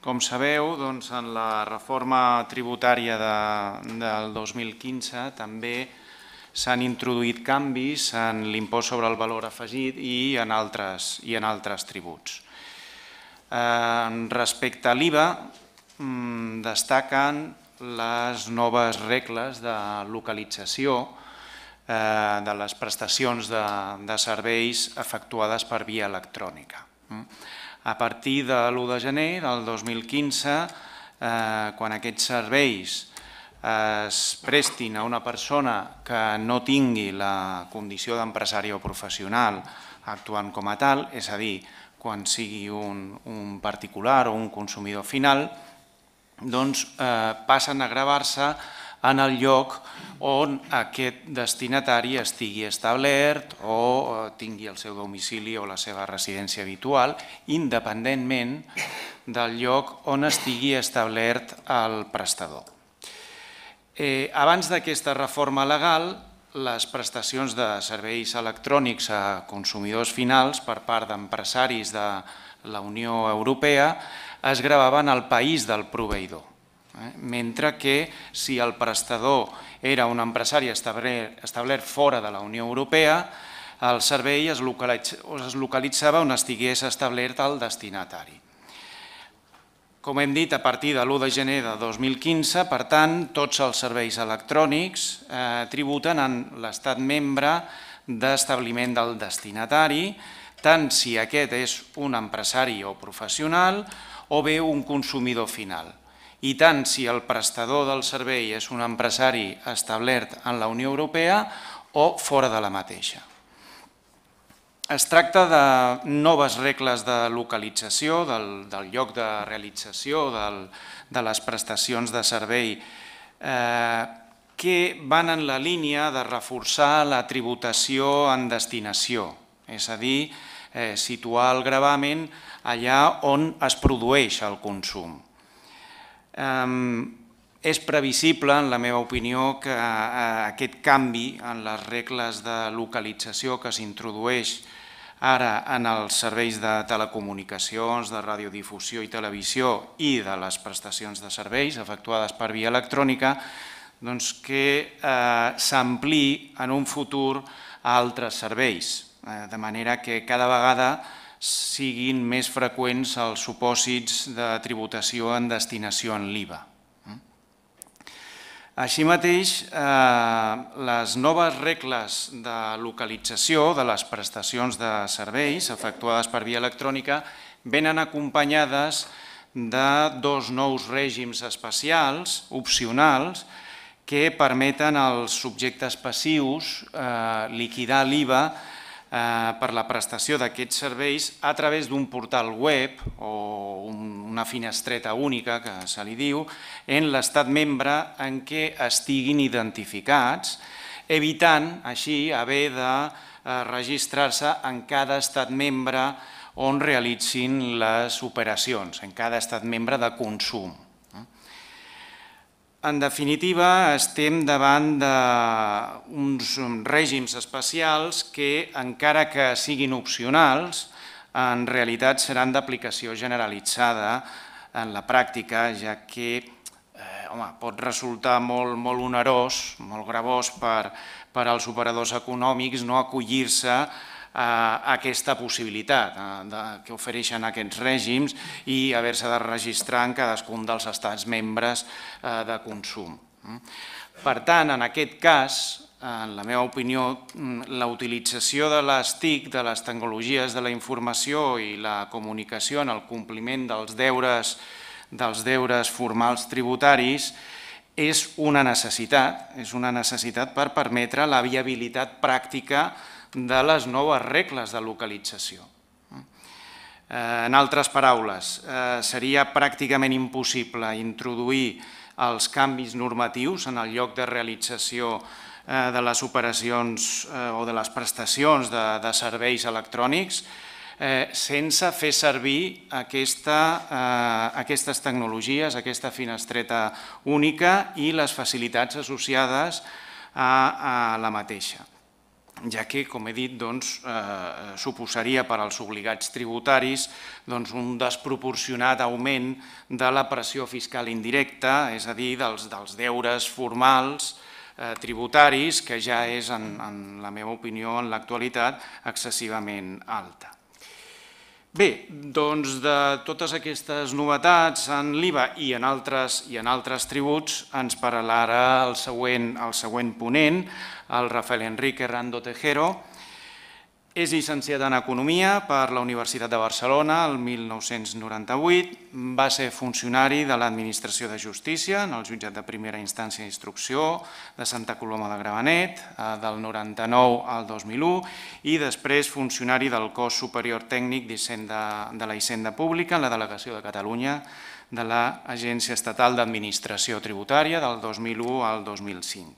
Com sabeu, en la reforma tributària del 2015 també s'han introduït canvis en l'impost sobre el valor afegit i en altres tributs. Respecte a l'IVA, destaquen les noves regles de localització de les prestacions de serveis efectuades per via electrònica. A partir de l'1 de gener del 2015, quan aquests serveis es prestin a una persona que no tingui la condició d'empresari o professional actuant com a tal, és a dir, quan sigui un particular o un consumidor final, doncs passen a gravar-se en el lloc on aquest destinatari estigui establert o tingui el seu domicili o la seva residència habitual, independentment del lloc on estigui establert el prestador. Abans d'aquesta reforma legal, les prestacions de serveis electrònics a consumidors finals per part d'empresaris de la Unió Europea es gravaven al país del proveïdor, mentre que si el prestador era un empresari establert fora de la Unió Europea, el servei es localitzava on estigués establert el destinatari. Com hem dit, a partir de l'1 de gener de 2015, per tant, tots els serveis electrònics tributen en l'estat membre d'establiment del destinatari, tant si aquest és un empresari o professional o bé un consumidor final, i tant si el prestador del servei és un empresari establert en la Unió Europea o fora de la mateixa. Es tracta de noves regles de localització del lloc de realització de les prestacions de servei que van en la línia de reforçar la tributació en destinació, és a dir, situar el gravamen allà on es produeix el consum. És previsible, en la meva opinió, que aquest canvi en les regles de localització que s'introdueix ara en els serveis de telecomunicacions, de radiodifusió i televisió i de les prestacions de serveis efectuades per via electrònica, que s'ampliï en un futur a altres serveis, de manera que cada vegada siguin més freqüents els supòsits de tributació en destinació en l'IVA. Així mateix, les noves regles de localització de les prestacions de serveis efectuades per via electrònica venen acompanyades de dos nous règims especials, opcionals, que permeten als subjectes passius liquidar l'IVA per la prestació d'aquests serveis a través d'un portal web o una finestreta única, que se li diu, en l'estat membre en què estiguin identificats, evitant així haver de registrar-se en cada estat membre on realitzin les operacions, en cada estat membre de consum. En definitiva, estem davant d'uns règims especials que, encara que siguin opcionals, en realitat seran d'aplicació generalitzada en la pràctica, ja que pot resultar molt onerós, molt gravós per als operadors econòmics no acollir-se a aquesta possibilitat que ofereixen aquests règims i haver-se de registrar en cadascun dels estats membres de consum. Per tant, en aquest cas, en la meva opinió, la utilització de les TIC, de les tecnologies de la informació i la comunicació en el compliment dels deures formals tributaris és una necessitat per permetre la viabilitat pràctica de les noves regles de localització. En altres paraules, seria pràcticament impossible introduir els canvis normatius en el lloc de realització de les operacions o de les prestacions de serveis electrònics sense fer servir aquestes tecnologies, aquesta finestreta única i les facilitats associades a la mateixa. ja que, com he dit, suposaria per als obligats tributaris un desproporcionat augment de la pressió fiscal indirecta, és a dir, dels deures formals tributaris, que ja és, en la meva opinió, en l'actualitat, excessivament alta. Bé, doncs de totes aquestes novetats en l'IVA i en altres tributs ens parlarà el següent ponent, el Rafael Enrique Rando Tejero. És llicenciat en Economia per la Universitat de Barcelona el 1998, va ser funcionari de l'Administració de Justícia en el Jutjat de Primera Instància d'Instrucció de Santa Coloma de Gramenet del 99 al 2001 i després funcionari del Cos Superior Tècnic de la Hisenda Pública en la Delegació de Catalunya de l'Agència Estatal d'Administració Tributària del 2001 al 2005.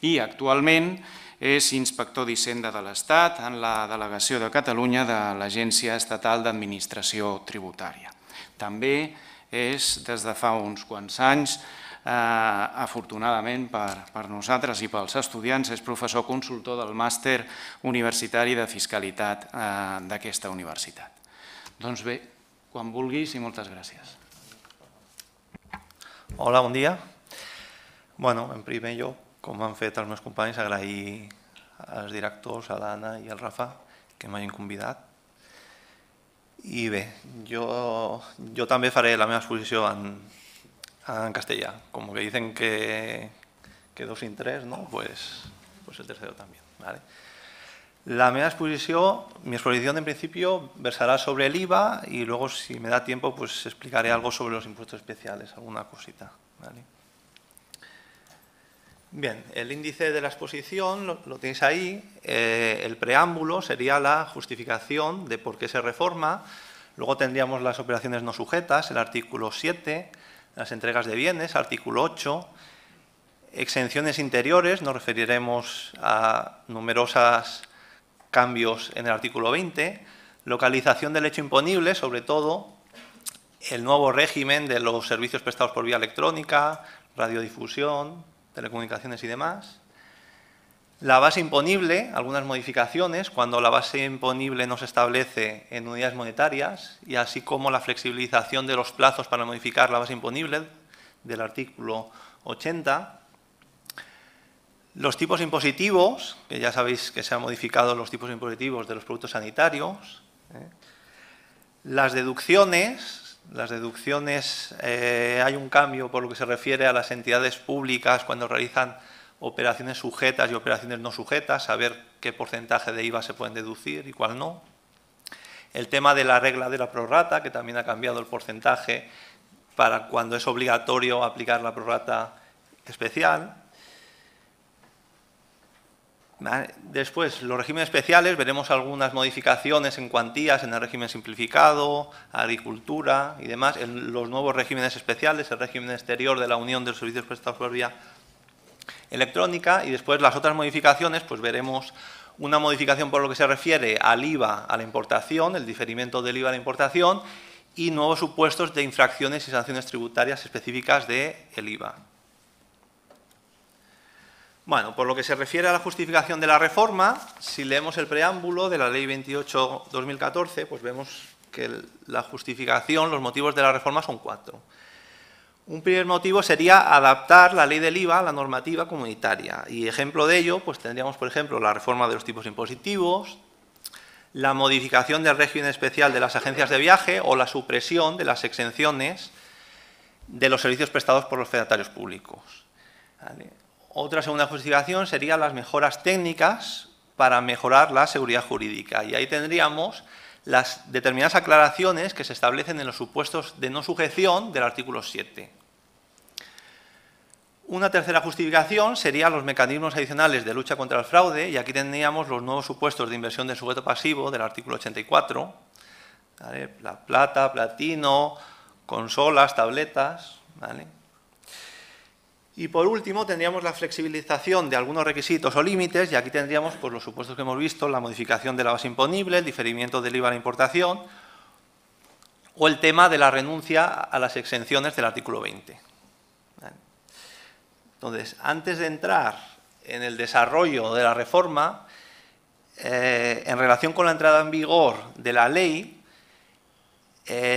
I actualment és inspector d'Hisenda de l'Estat en la Delegació de Catalunya de l'Agència Estatal d'Administració Tributària. També és, des de fa uns quants anys, afortunadament per nosaltres i pels estudiants, és professor consultor del màster universitari de fiscalitat d'aquesta universitat. Doncs bé, quan vulguis i moltes gràcies. Hola, bon dia. En primer lloc, com han fet els meus companys, agrair als directors, a l'Anna i al Rafa, que m'hagin convidat. I bé, jo també faré la meva exposició en castellà. Com que dicen que dos sin tres, pues el tercero también. La meva exposición, mi exposición en principio versará sobre el IVA y luego, si me da tiempo, pues explicaré algo sobre los impuestos especiales, alguna cosita. Bien, el índice de la exposición lo tenéis ahí. El preámbulo sería la justificación de por qué se reforma. Luego tendríamos las operaciones no sujetas, el artículo 7, las entregas de bienes, artículo 8, exenciones interiores, nos referiremos a numerosos cambios en el artículo 20, localización del hecho imponible, sobre todo el nuevo régimen de los servicios prestados por vía electrónica, radiodifusión, telecomunicaciones y demás. La base imponible, algunas modificaciones, cuando la base imponible no se establece en unidades monetarias, y así como la flexibilización de los plazos para modificar la base imponible del artículo 80. Los tipos impositivos, que ya sabéis que se han modificado los tipos impositivos de los productos sanitarios. Las deducciones, hay un cambio por lo que se refiere a las entidades públicas cuando realizan operaciones sujetas y operaciones no sujetas, saber qué porcentaje de IVA se pueden deducir y cuál no. El tema de la regla de la prorrata, que también ha cambiado el porcentaje para cuando es obligatorio aplicar la prorrata especial. Después, los regímenes especiales, veremos algunas modificaciones en cuantías en el régimen simplificado, agricultura y demás. En los nuevos regímenes especiales, el régimen exterior de la Unión de los Servicios Prestados por vía electrónica. Y después las otras modificaciones, pues veremos una modificación por lo que se refiere al IVA a la importación, el diferimiento del IVA a la importación y nuevos supuestos de infracciones y sanciones tributarias específicas del IVA. Bueno, por lo que se refiere a la justificación de la reforma, si leemos el preámbulo de la Ley 28/2014, pues vemos que la justificación, los motivos de la reforma son 4. Un primer motivo sería adaptar la ley del IVA a la normativa comunitaria. Y ejemplo de ello, pues tendríamos, por ejemplo, la reforma de los tipos impositivos, la modificación del régimen especial de las agencias de viaje o la supresión de las exenciones de los servicios prestados por los fedatarios públicos. Otra segunda justificación sería las mejoras técnicas para mejorar la seguridad jurídica. Y ahí tendríamos las determinadas aclaraciones que se establecen en los supuestos de no sujeción del artículo 7. Una tercera justificación serían los mecanismos adicionales de lucha contra el fraude, y aquí tendríamos los nuevos supuestos de inversión de sujeto pasivo del artículo 84, ¿vale? La plata, platino, consolas, tabletas, ¿vale? Y por último tendríamos la flexibilización de algunos requisitos o límites, y aquí tendríamos pues, los supuestos que hemos visto, la modificación de la base imponible, el diferimiento del IVA a la importación o el tema de la renuncia a las exenciones del artículo 20. ¿Vale? Entonces, antes de entrar en el desarrollo de la reforma, en relación con la entrada en vigor de la ley,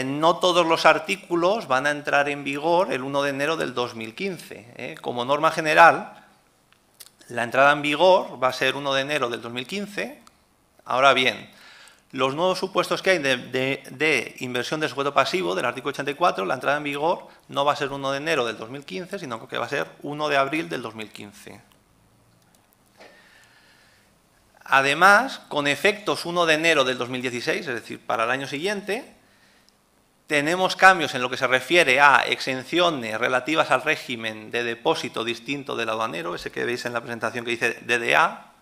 no todos los artículos van a entrar en vigor el 1 de enero del 2015. Como norma general, la entrada en vigor va a ser 1 de enero del 2015. Ahora bien, los nuevos supuestos que hay de inversión de sujeto pasivo del artículo 84, la entrada en vigor no va a ser 1 de enero del 2015, sino que va a ser 1 de abril del 2015. Además, con efectos 1 de enero del 2016, es decir, para el año siguiente, tenemos cambios en lo que se refiere a exenciones relativas al régimen de depósito distinto del aduanero, ese que veis en la presentación que dice DDA,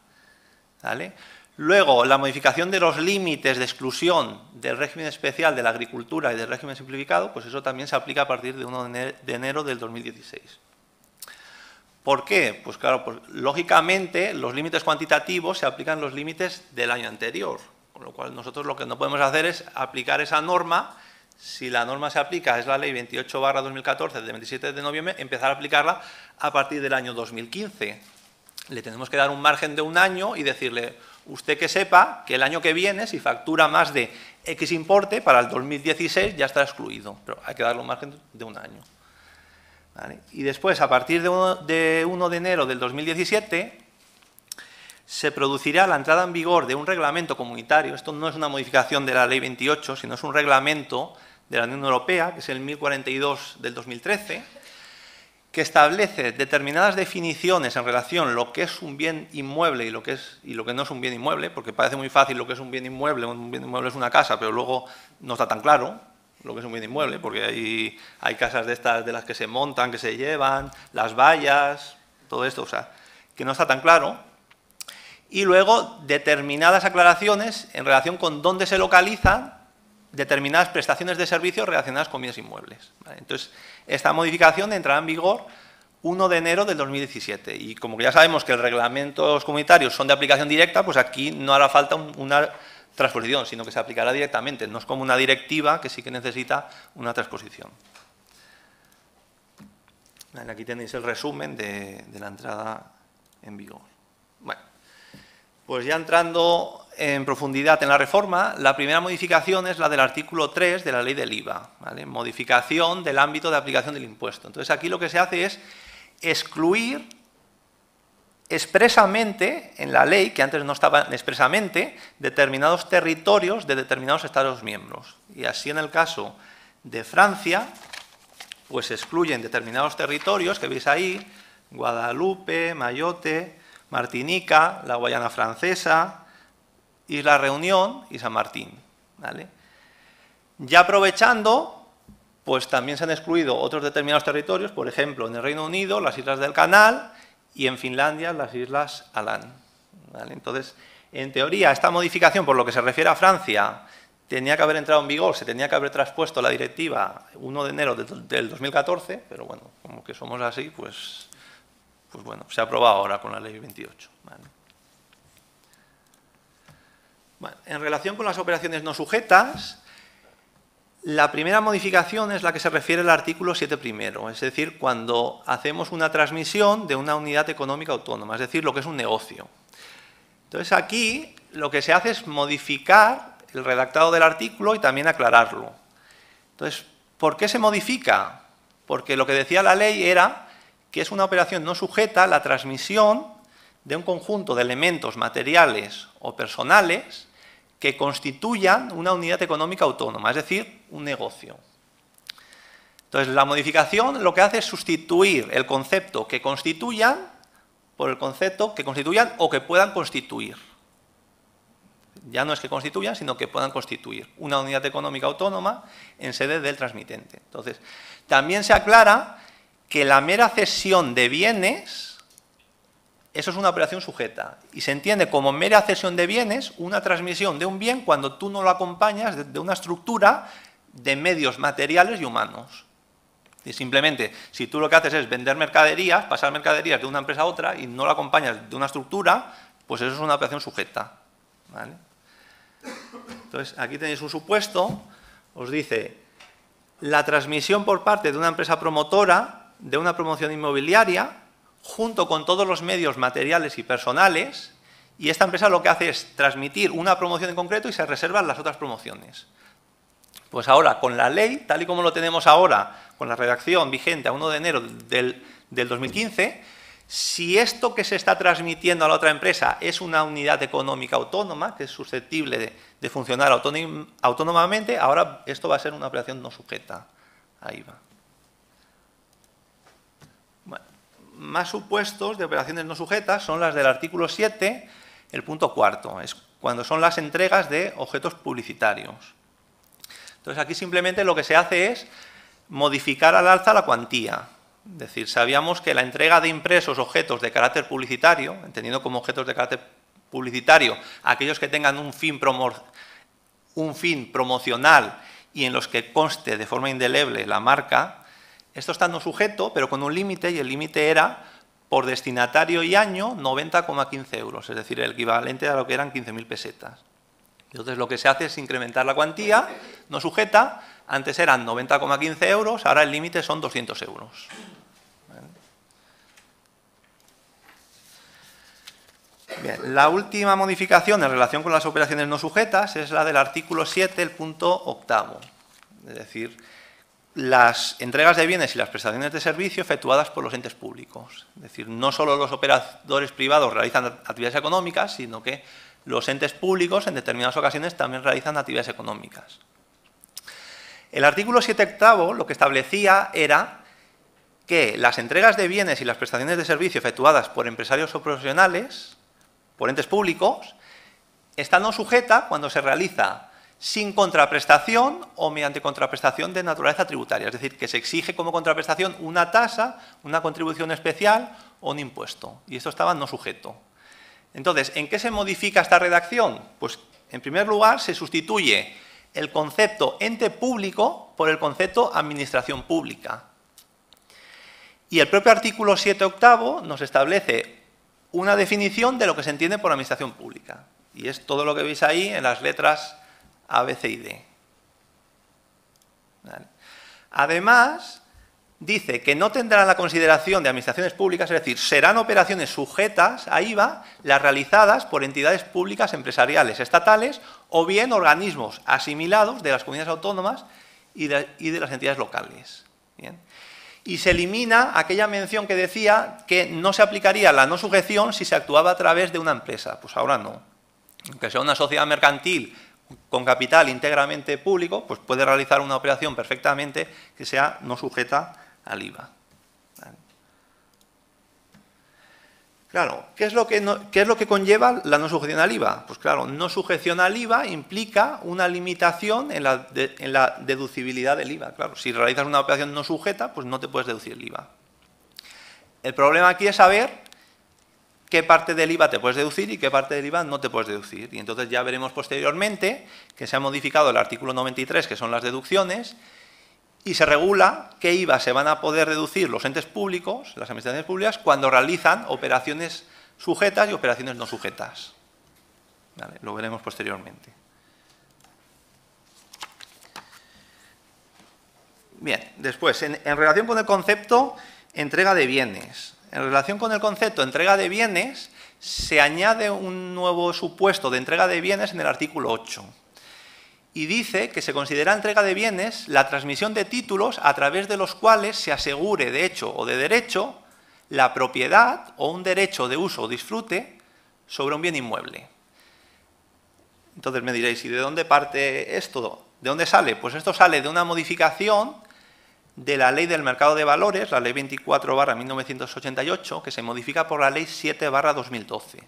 ¿vale? Luego, la modificación de los límites de exclusión del régimen especial de la agricultura y del régimen simplificado, pues eso también se aplica a partir de 1 de enero del 2016. ¿Por qué? Pues claro, pues, lógicamente los límites cuantitativos se aplican los límites del año anterior, con lo cual nosotros lo que no podemos hacer es aplicar esa norma. Si la norma se aplica, es la ley 28/2014 de 27 de noviembre, empezar a aplicarla a partir del año 2015. Le tenemos que dar un margen de un año y decirle, usted que sepa que el año que viene, si factura más de X importe, para el 2016 ya está excluido, pero hay que darle un margen de un año. ¿Vale? Y después, a partir de 1 de enero del 2017, se producirá la entrada en vigor de un reglamento comunitario. Esto no es una modificación de la ley 28, sino es un reglamento de la Unión Europea, que es el 1042 del 2013, que establece determinadas definiciones en relación a lo que es un bien inmueble y lo que no es un bien inmueble, porque parece muy fácil lo que es un bien inmueble es una casa, pero luego no está tan claro lo que es un bien inmueble, porque hay casas de estas de las que se montan, que se llevan, las vallas, todo esto, o sea, que no está tan claro. Y luego determinadas aclaraciones en relación con dónde se localizan determinadas prestaciones de servicios relacionadas con bienes inmuebles. ¿Vale? Entonces, esta modificación entrará en vigor 1 de enero del 2017. Y como ya sabemos que los reglamentos comunitarios son de aplicación directa, pues aquí no hará falta una transposición, sino que se aplicará directamente. No es como una directiva que sí que necesita una transposición. Vale, aquí tenéis el resumen de la entrada en vigor. Bueno, pues ya entrando en profundidad en la reforma, la primera modificación es la del artículo 3 de la ley del IVA, ¿vale? Modificación del ámbito de aplicación del impuesto. Entonces aquí lo que se hace es excluir expresamente en la ley, que antes no estaban expresamente, determinados territorios de determinados Estados miembros. Y así en el caso de Francia, pues se excluyen determinados territorios que veis ahí, Guadalupe, Mayotte, Martinica, la Guayana Francesa, Isla Reunión y San Martín. ¿Vale? Ya aprovechando, pues también se han excluido otros determinados territorios, por ejemplo, en el Reino Unido, las Islas del Canal y en Finlandia, las Islas Aland. ¿Vale? Entonces, en teoría, esta modificación, por lo que se refiere a Francia, tenía que haber entrado en vigor, se tenía que haber traspuesto la directiva 1 de enero del 2014, pero bueno, como que somos así, pues bueno, se ha aprobado ahora con la ley 28. ¿Vale? Bueno, en relación con las operaciones no sujetas, la primera modificación es la que se refiere al artículo 7 primero, es decir, cuando hacemos una transmisión de una unidad económica autónoma, es decir, lo que es un negocio. Entonces aquí lo que se hace es modificar el redactado del artículo y también aclararlo. Entonces, ¿por qué se modifica? Porque lo que decía la ley era que es una operación no sujeta la transmisión de un conjunto de elementos materiales o personales que constituyan una unidad económica autónoma, es decir, un negocio. Entonces, la modificación lo que hace es sustituir el concepto que constituyan por el concepto que constituyan o que puedan constituir. Ya no es que constituyan, sino que puedan constituir una unidad económica autónoma en sede del transmitente. Entonces, también se aclara que la mera cesión de bienes, eso es una operación sujeta, y se entiende como mera cesión de bienes una transmisión de un bien cuando tú no lo acompañas de una estructura de medios materiales y humanos. Y simplemente, si tú lo que haces es vender mercaderías, pasar mercaderías de una empresa a otra y no lo acompañas de una estructura, pues eso es una operación sujeta. ¿Vale? Entonces, aquí tenéis un supuesto, os dice, la transmisión por parte de una empresa promotora de una promoción inmobiliaria, junto con todos los medios materiales y personales, y esta empresa lo que hace es transmitir una promoción en concreto y se reservan las otras promociones. Pues ahora, con la ley, tal y como lo tenemos ahora, con la redacción vigente a 1 de enero del 2015, si esto que se está transmitiendo a la otra empresa es una unidad económica autónoma, que es susceptible de funcionar autónomamente, ahora esto va a ser una operación no sujeta a IVA. Bueno, más supuestos de operaciones no sujetas son las del artículo 7, el punto 4, es cuando son las entregas de objetos publicitarios. Entonces, aquí simplemente lo que se hace es modificar al alza la cuantía. Es decir, sabíamos que la entrega de impresos objetos de carácter publicitario, entendiendo como objetos de carácter publicitario aquellos que tengan un fin promocional y en los que conste de forma indeleble la marca, esto está no sujeto, pero con un límite, y el límite era, por destinatario y año, 90,15 euros, es decir, el equivalente a lo que eran 15.000 pesetas. Entonces, lo que se hace es incrementar la cuantía no sujeta. Antes eran 90,15 euros, ahora el límite son 200 euros. Bien, la última modificación en relación con las operaciones no sujetas es la del artículo 7, el punto 8. Es decir, las entregas de bienes y las prestaciones de servicio efectuadas por los entes públicos. Es decir, no solo los operadores privados realizan actividades económicas, sino que los entes públicos en determinadas ocasiones también realizan actividades económicas. El artículo 7.8 lo que establecía era que las entregas de bienes y las prestaciones de servicio efectuadas por empresarios o profesionales, por entes públicos, están no sujetas cuando se realiza sin contraprestación o mediante contraprestación de naturaleza tributaria. Es decir, que se exige como contraprestación una tasa, una contribución especial o un impuesto. Y esto estaba no sujeto. Entonces, ¿en qué se modifica esta redacción? Pues, en primer lugar, se sustituye el concepto ente público por el concepto administración pública. Y el propio artículo 7.8 nos establece una definición de lo que se entiende por administración pública. Y es todo lo que veis ahí en las letras A, B, C y D. ¿Vale? Además, dice que no tendrán la consideración de administraciones públicas, es decir, serán operaciones sujetas a IVA las realizadas por entidades públicas empresariales, estatales o bien organismos asimilados de las comunidades autónomas y de las entidades locales. Bien. Y se elimina aquella mención que decía que no se aplicaría la no sujeción si se actuaba a través de una empresa. Pues ahora no. Aunque sea una sociedad mercantil con capital íntegramente público, pues puede realizar una operación perfectamente que sea no sujeta al IVA. ¿Vale? Claro, ¿qué es lo que conlleva la no sujeción al IVA? Pues claro, no sujeción al IVA implica una limitación en la deducibilidad del IVA. Claro, si realizas una operación no sujeta, pues no te puedes deducir el IVA. El problema aquí es saber qué parte del IVA te puedes deducir y qué parte del IVA no te puedes deducir. Y entonces ya veremos posteriormente que se ha modificado el artículo 93, que son las deducciones, y se regula qué IVA se van a poder deducir los entes públicos, las administraciones públicas, cuando realizan operaciones sujetas y operaciones no sujetas. ¿Vale? Lo veremos posteriormente. Bien, después, en relación con el concepto entrega de bienes. En relación con el concepto de entrega de bienes, se añade un nuevo supuesto de entrega de bienes en el artículo 8. Y dice que se considera entrega de bienes la transmisión de títulos a través de los cuales se asegure de hecho o de derecho la propiedad o un derecho de uso o disfrute sobre un bien inmueble. Entonces me diréis, ¿y de dónde parte esto? ¿De dónde sale? Pues esto sale de una modificación de la Ley del Mercado de Valores, la Ley 24/1988, que se modifica por la Ley 7/2012.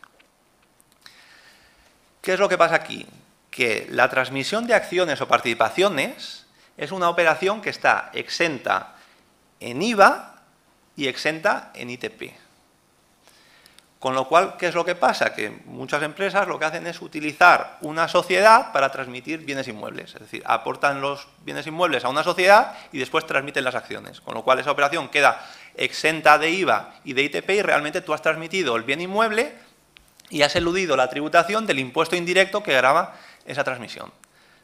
¿Qué es lo que pasa aquí? Que la transmisión de acciones o participaciones es una operación que está exenta en IVA y exenta en ITP. Con lo cual, ¿qué es lo que pasa? Que muchas empresas lo que hacen es utilizar una sociedad para transmitir bienes inmuebles. Es decir, aportan los bienes inmuebles a una sociedad y después transmiten las acciones. Con lo cual, esa operación queda exenta de IVA y de ITP y realmente tú has transmitido el bien inmueble y has eludido la tributación del impuesto indirecto que grava esa transmisión.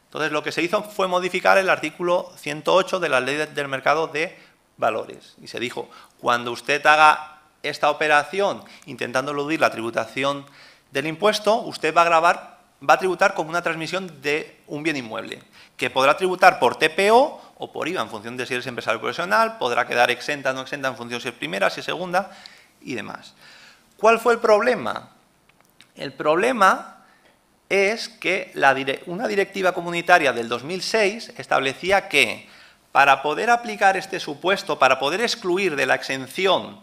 Entonces, lo que se hizo fue modificar el artículo 108 de la Ley del Mercado de Valores. Y se dijo, cuando usted haga esta operación intentando eludir la tributación del impuesto, usted va a tributar como una transmisión de un bien inmueble, que podrá tributar por TPO o por IVA, en función de si eres empresario profesional, podrá quedar exenta o no exenta en función de si es primera, si es segunda y demás. ¿Cuál fue el problema? El problema es que una directiva comunitaria del 2006 establecía que para poder aplicar este supuesto, para poder excluir de la exención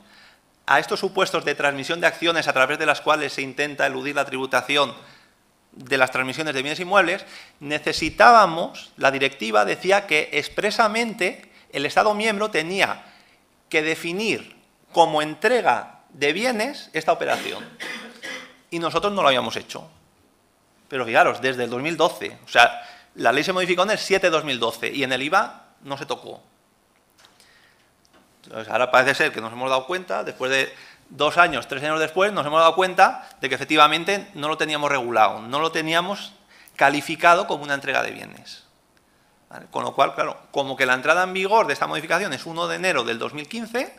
a estos supuestos de transmisión de acciones a través de las cuales se intenta eludir la tributación de las transmisiones de bienes inmuebles, necesitábamos, la directiva decía que expresamente el Estado miembro tenía que definir como entrega de bienes esta operación. Y nosotros no lo habíamos hecho. Pero fijaros, desde el 2012, o sea, la ley se modificó en el 7/2012 y en el IVA no se tocó. Entonces, ahora parece ser que nos hemos dado cuenta, después de 2 años, 3 años después, nos hemos dado cuenta de que efectivamente no lo teníamos regulado, no lo teníamos calificado como una entrega de bienes. ¿Vale? Con lo cual, claro, como que la entrada en vigor de esta modificación es 1 de enero del 2015,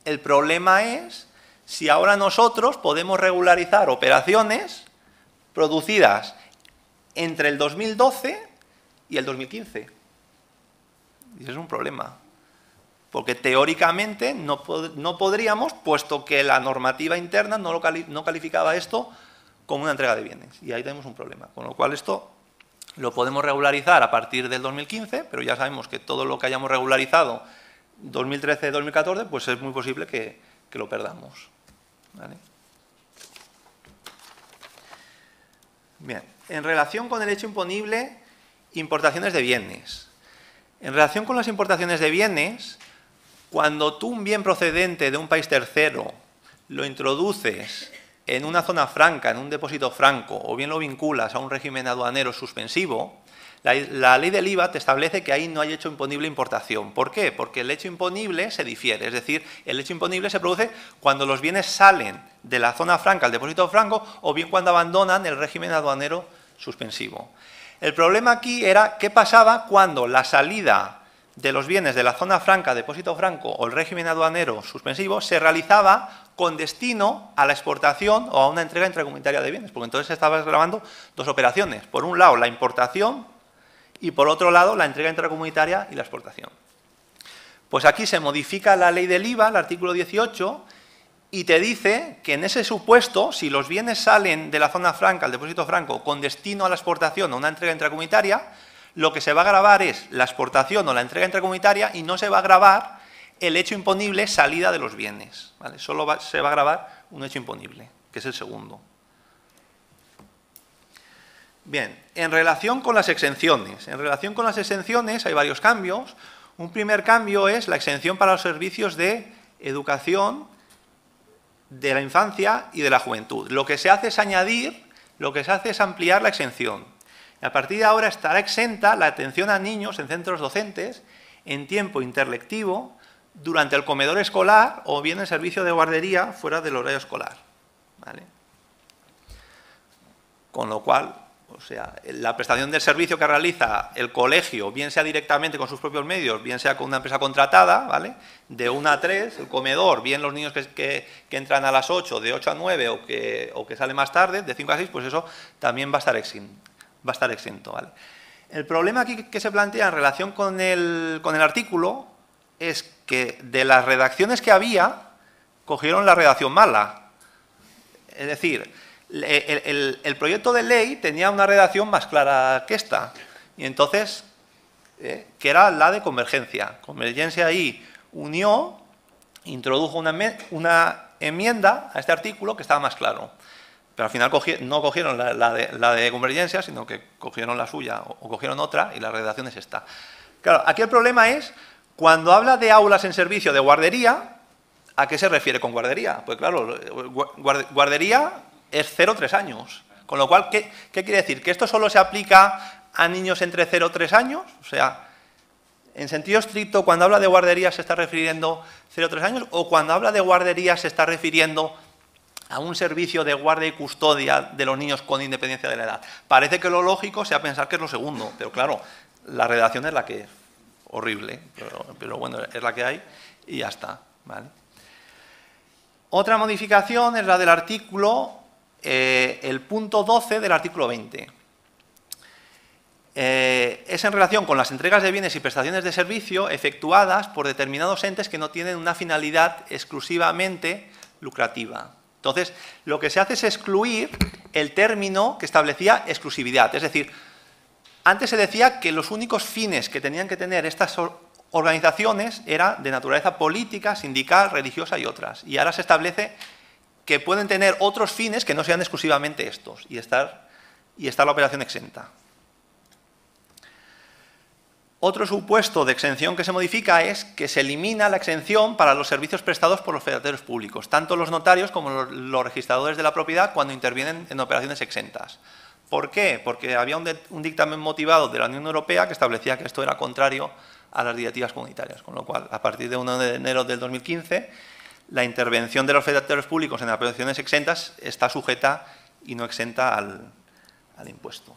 el problema es si ahora nosotros podemos regularizar operaciones producidas entre el 2012 y el 2015. Y ese es un problema. Porque teóricamente no podríamos, puesto que la normativa interna no calificaba esto como una entrega de bienes. Y ahí tenemos un problema. Con lo cual esto lo podemos regularizar a partir del 2015, pero ya sabemos que todo lo que hayamos regularizado 2013-2014, pues es muy posible que lo perdamos. ¿Vale? Bien, en relación con el hecho imponible, importaciones de bienes. En relación con las importaciones de bienes, cuando tú un bien procedente de un país tercero lo introduces en una zona franca, en un depósito franco, o bien lo vinculas a un régimen aduanero suspensivo, la ley del IVA te establece que ahí no hay hecho imponible importación. ¿Por qué? Porque el hecho imponible se difiere, es decir, el hecho imponible se produce cuando los bienes salen de la zona franca al depósito franco o bien cuando abandonan el régimen aduanero suspensivo. El problema aquí era qué pasaba cuando la salida de los bienes de la zona franca, depósito franco o el régimen aduanero suspensivo se realizaba con destino a la exportación o a una entrega intracomunitaria de bienes, porque entonces se estaban grabando 2 operaciones. Por un lado, la importación y por otro lado, la entrega intracomunitaria y la exportación. Pues aquí se modifica la ley del IVA, el artículo 18, y te dice que en ese supuesto, si los bienes salen de la zona franca, al depósito franco, con destino a la exportación o una entrega intracomunitaria, lo que se va a gravar es la exportación o la entrega intracomunitaria y no se va a gravar el hecho imponible salida de los bienes. ¿Vale? Solo se va a gravar un hecho imponible, que es el segundo. Bien, en relación con las exenciones. En relación con las exenciones hay varios cambios. Un primer cambio es la exención para los servicios de educación de la infancia y de la juventud. Lo que se hace es añadir, lo que se hace es ampliar la exención. Y a partir de ahora estará exenta la atención a niños en centros docentes en tiempo interlectivo durante el comedor escolar o bien en servicio de guardería fuera del horario escolar. ¿Vale? Con lo cual, o sea, la prestación del servicio que realiza el colegio, bien sea directamente con sus propios medios, bien sea con una empresa contratada, ¿vale? De 1 a 3, el comedor, bien los niños que entran a las 8, de 8 a 9 o que salen más tarde, de 5 a 6, pues eso también va a estar exento. ¿Vale? El problema aquí que se plantea en relación con el artículo es que de las redacciones que había, cogieron la redacción mala. Es decir, el proyecto de ley tenía una redacción más clara que esta, y entonces, que era la de convergencia. Convergencia ahí unió, introdujo una enmienda a este artículo que estaba más claro. Pero al final no cogieron la de convergencia, sino que cogieron la suya o cogieron otra y la redacción es esta. Claro, aquí el problema es, cuando habla de aulas en servicio de guardería, ¿a qué se refiere con guardería? Pues claro, guardería es 0-3 años. Con lo cual, ¿qué quiere decir? ¿Que esto solo se aplica a niños entre 0 y 3 años? O sea, en sentido estricto, cuando habla de guardería se está refiriendo 0 a 3 años, o cuando habla de guardería se está refiriendo a un servicio de guardia y custodia de los niños con independencia de la edad. Parece que lo lógico sea pensar que es lo segundo, pero claro, la redacción es la que es horrible, pero bueno, es la que hay y ya está. ¿Vale? Otra modificación es la del artículo el punto 12 del artículo 20. Es en relación con las entregas de bienes y prestaciones de servicio efectuadas por determinados entes que no tienen una finalidad exclusivamente lucrativa. Entonces, lo que se hace es excluir el término que establecía exclusividad. Es decir, antes se decía que los únicos fines que tenían que tener estas organizaciones eran de naturaleza política, sindical, religiosa y otras. Y ahora se establece que pueden tener otros fines que no sean exclusivamente estos y estar la operación exenta. Otro supuesto de exención que se modifica es que se elimina la exención para los servicios prestados por los fedatarios públicos, tanto los notarios como los registradores de la propiedad cuando intervienen en operaciones exentas. ¿Por qué? Porque había un dictamen motivado de la Unión Europea que establecía que esto era contrario a las directivas comunitarias, con lo cual, a partir de 1 de enero del 2015, la intervención de los fedatarios públicos en operaciones exentas está sujeta y no exenta al impuesto.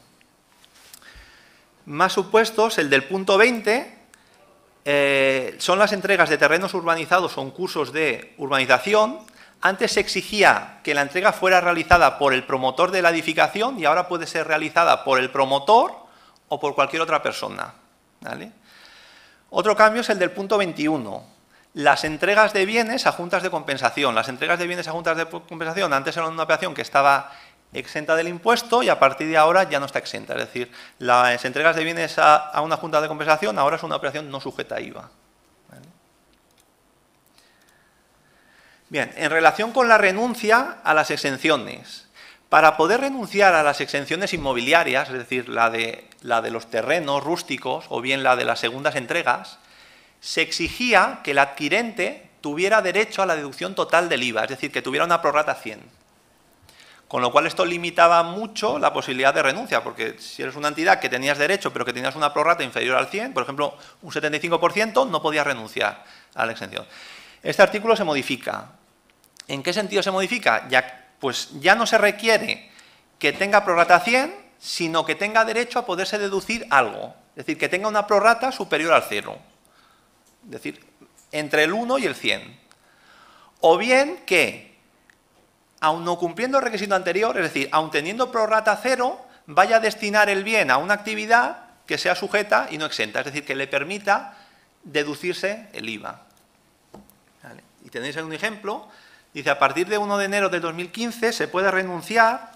Más supuestos, el del punto 20, son las entregas de terrenos urbanizados o en cursos de urbanización. Antes se exigía que la entrega fuera realizada por el promotor de la edificación y ahora puede ser realizada por el promotor o por cualquier otra persona, ¿vale? Otro cambio es el del punto 21, las entregas de bienes a juntas de compensación. Las entregas de bienes a juntas de compensación antes eran una operación que estaba exenta del impuesto y a partir de ahora ya no está exenta. Es decir, las entregas de bienes a una junta de compensación ahora es una operación no sujeta a IVA. ¿Vale? Bien, en relación con la renuncia a las exenciones, para poder renunciar a las exenciones inmobiliarias, es decir, la de los terrenos rústicos o bien la de las segundas entregas, se exigía que el adquirente tuviera derecho a la deducción total del IVA, es decir, que tuviera una prorrata 100. Con lo cual esto limitaba mucho la posibilidad de renuncia, porque si eres una entidad que tenías derecho pero que tenías una prorrata inferior al 100, por ejemplo, un 75%, no podías renunciar a la exención. Este artículo se modifica. ¿En qué sentido se modifica? Pues ya no se requiere que tenga prorrata 100, sino que tenga derecho a poderse deducir algo. Es decir, que tenga una prorrata superior al 0. Es decir, entre el 1 y el 100. O bien que, aun no cumpliendo el requisito anterior, es decir, aun teniendo prorrata 0, vaya a destinar el bien a una actividad que sea sujeta y no exenta, es decir, que le permita deducirse el IVA. ¿Vale? Y tenéis ahí un ejemplo, dice, a partir de 1 de enero de 2015 se puede renunciar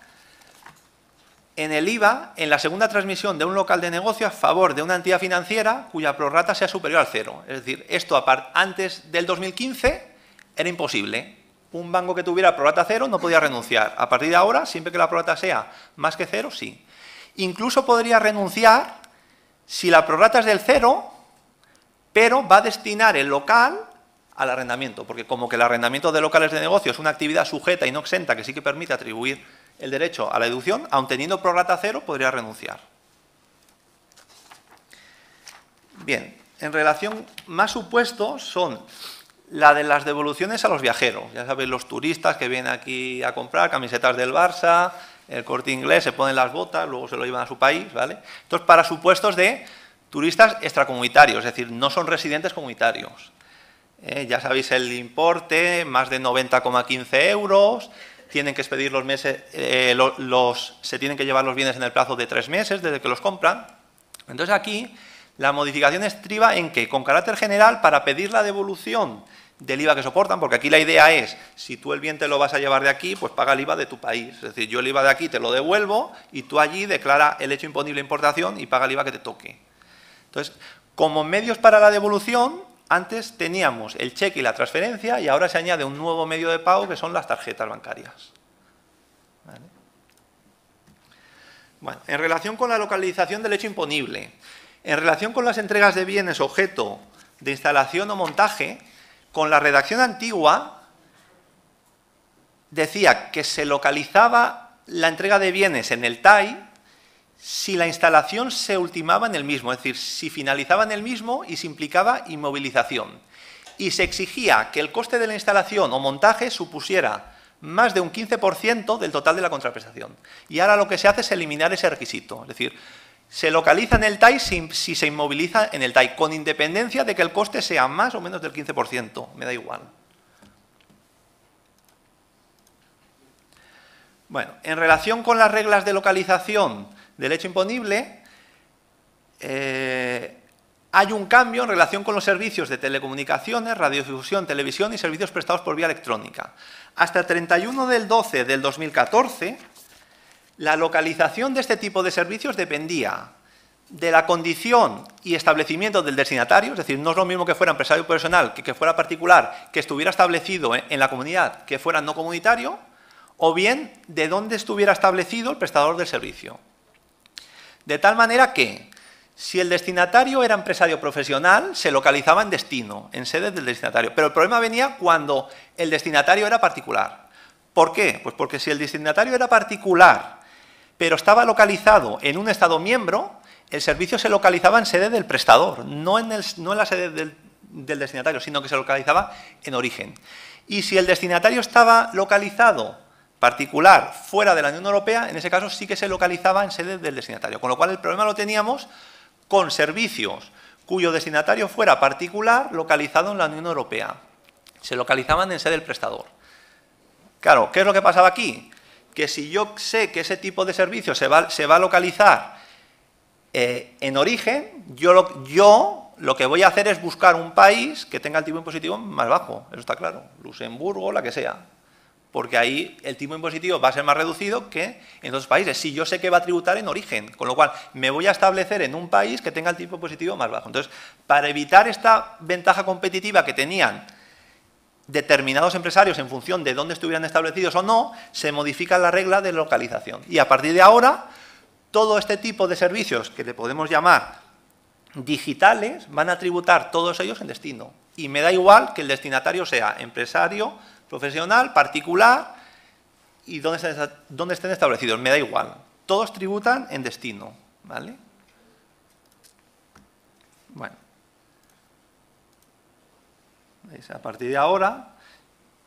en el IVA en la segunda transmisión de un local de negocio a favor de una entidad financiera cuya prorrata sea superior al 0. Es decir, esto antes del 2015 era imposible. Un banco que tuviera prorrata 0 no podía renunciar. A partir de ahora, siempre que la prorrata sea más que 0, sí. Incluso podría renunciar si la prorrata es del 0, pero va a destinar el local al arrendamiento, porque como que el arrendamiento de locales de negocio es una actividad sujeta y no exenta que sí que permite atribuir el derecho a la deducción, aun teniendo prorrata 0, podría renunciar. Bien, en relación, más supuestos son la de las devoluciones a los viajeros. Ya sabéis, los turistas que vienen aquí a comprar camisetas del Barça, el Corte Inglés, se ponen las botas, luego se lo llevan a su país, ¿vale? Entonces, para supuestos de turistas extracomunitarios, es decir, no son residentes comunitarios. Ya sabéis el importe, más de 90,15 €, tienen que expedir los meses, se tienen que llevar los bienes en el plazo de 3 meses desde que los compran. Entonces aquí la modificación estriba en que, con carácter general, para pedir la devolución del IVA que soportan, porque aquí la idea es, si tú el bien te lo vas a llevar de aquí, pues paga el IVA de tu país. Es decir, yo el IVA de aquí te lo devuelvo y tú allí declara el hecho imponible de importación y paga el IVA que te toque. Entonces, como medios para la devolución, antes teníamos el cheque y la transferencia y ahora se añade un nuevo medio de pago que son las tarjetas bancarias. ¿Vale? Bueno, en relación con la localización del hecho imponible, en relación con las entregas de bienes objeto de instalación o montaje, con la redacción antigua decía que se localizaba la entrega de bienes en el TAI si la instalación se ultimaba en el mismo, es decir, si finalizaba en el mismo y se implicaba inmovilización. Y se exigía que el coste de la instalación o montaje supusiera más de un 15% del total de la contraprestación. Y ahora lo que se hace es eliminar ese requisito, es decir, se localiza en el TAI si se inmoviliza en el TAI, con independencia de que el coste sea más o menos del 15%, me da igual. Bueno, en relación con las reglas de localización del hecho imponible, hay un cambio en relación con los servicios de telecomunicaciones, radiodifusión, televisión y servicios prestados por vía electrónica. Hasta el 31 del 12 del 2014, la localización de este tipo de servicios dependía de la condición y establecimiento del destinatario, es decir, no es lo mismo que fuera empresario profesional que fuera particular, que estuviera establecido en la comunidad, que fuera no comunitario, o bien de dónde estuviera establecido el prestador del servicio. De tal manera que, si el destinatario era empresario profesional, se localizaba en destino, en sede del destinatario. Pero el problema venía cuando el destinatario era particular. ¿Por qué? Pues porque si el destinatario era particular, pero estaba localizado en un Estado miembro, el servicio se localizaba en sede del prestador, no en la sede del destinatario, sino que se localizaba en origen. Y si el destinatario estaba localizado particular fuera de la Unión Europea, en ese caso sí que se localizaba en sede del destinatario. Con lo cual el problema lo teníamos con servicios cuyo destinatario fuera particular localizado en la Unión Europea. Se localizaban en sede del prestador. Claro, ¿qué es lo que pasaba aquí? Que si yo sé que ese tipo de servicio se va a localizar en origen, yo lo que voy a hacer es buscar un país que tenga el tipo impositivo más bajo, eso está claro, Luxemburgo, la que sea, porque ahí el tipo impositivo va a ser más reducido que en otros países. Si yo sé que va a tributar en origen, con lo cual me voy a establecer en un país que tenga el tipo impositivo más bajo. Entonces, para evitar esta ventaja competitiva que tenían determinados empresarios en función de dónde estuvieran establecidos o no, se modifica la regla de localización. Y a partir de ahora, todo este tipo de servicios que le podemos llamar digitales van a tributar todos ellos en destino. Y me da igual que el destinatario sea empresario, profesional, particular y dónde estén establecidos, me da igual. Todos tributan en destino, ¿vale? Bueno. ¿Veis? A partir de ahora,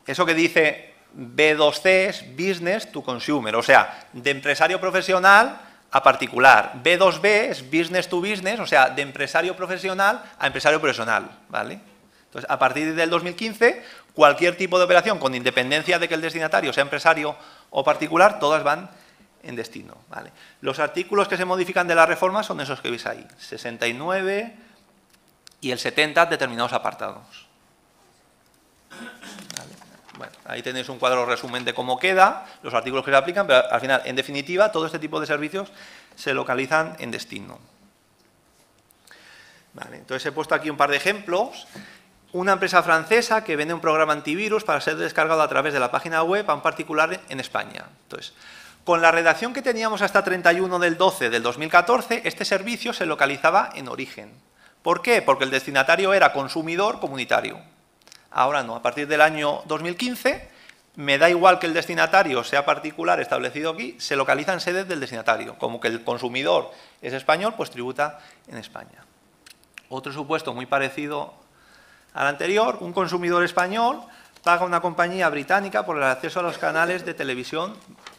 eso que dice B2C es Business to Consumer, o sea, de empresario profesional a particular. B2B es Business to Business, o sea, de empresario profesional a empresario profesional, ¿vale? Entonces, a partir del 2015, cualquier tipo de operación, con independencia de que el destinatario sea empresario o particular, todas van en destino, ¿vale? Los artículos que se modifican de la reforma son esos que veis ahí, 69 y el 70, determinados apartados. ¿Vale? Bueno, ahí tenéis un cuadro resumen de cómo queda, los artículos que se aplican, pero al final, en definitiva, todo este tipo de servicios se localizan en destino. Vale, entonces he puesto aquí un par de ejemplos. Una empresa francesa que vende un programa antivirus para ser descargado a través de la página web a un particular en España. Entonces, con la redacción que teníamos hasta 31 del 12 del 2014, este servicio se localizaba en origen. ¿Por qué? Porque el destinatario era consumidor comunitario. Ahora no, a partir del año 2015, me da igual que el destinatario sea particular establecido aquí, se localiza en sede del destinatario. Como que el consumidor es español, pues tributa en España. Otro supuesto muy parecido al anterior, un consumidor español paga a una compañía británica por el acceso a los canales de televisión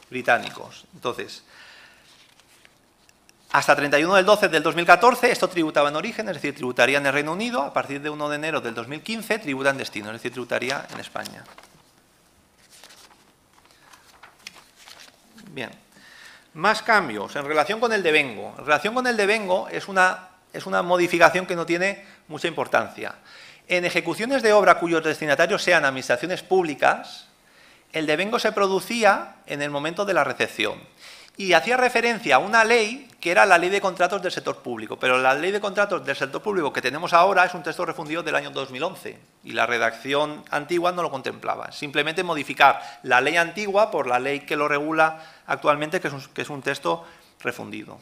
británicos. Entonces, hasta 31 del 12 del 2014, esto tributaba en origen, es decir, tributaría en el Reino Unido. A partir de 1 de enero del 2015, tributa en destino, es decir, tributaría en España. Bien. Más cambios en relación con el devengo. En relación con el devengo es una modificación que no tiene mucha importancia. En ejecuciones de obra cuyos destinatarios sean administraciones públicas, el devengo se producía en el momento de la recepción y hacía referencia a una ley que era la Ley de Contratos del Sector Público, pero la Ley de Contratos del Sector Público que tenemos ahora es un texto refundido del año 2011 y la redacción antigua no lo contemplaba. Simplemente modificar la ley antigua por la ley que lo regula actualmente, que es un texto refundido.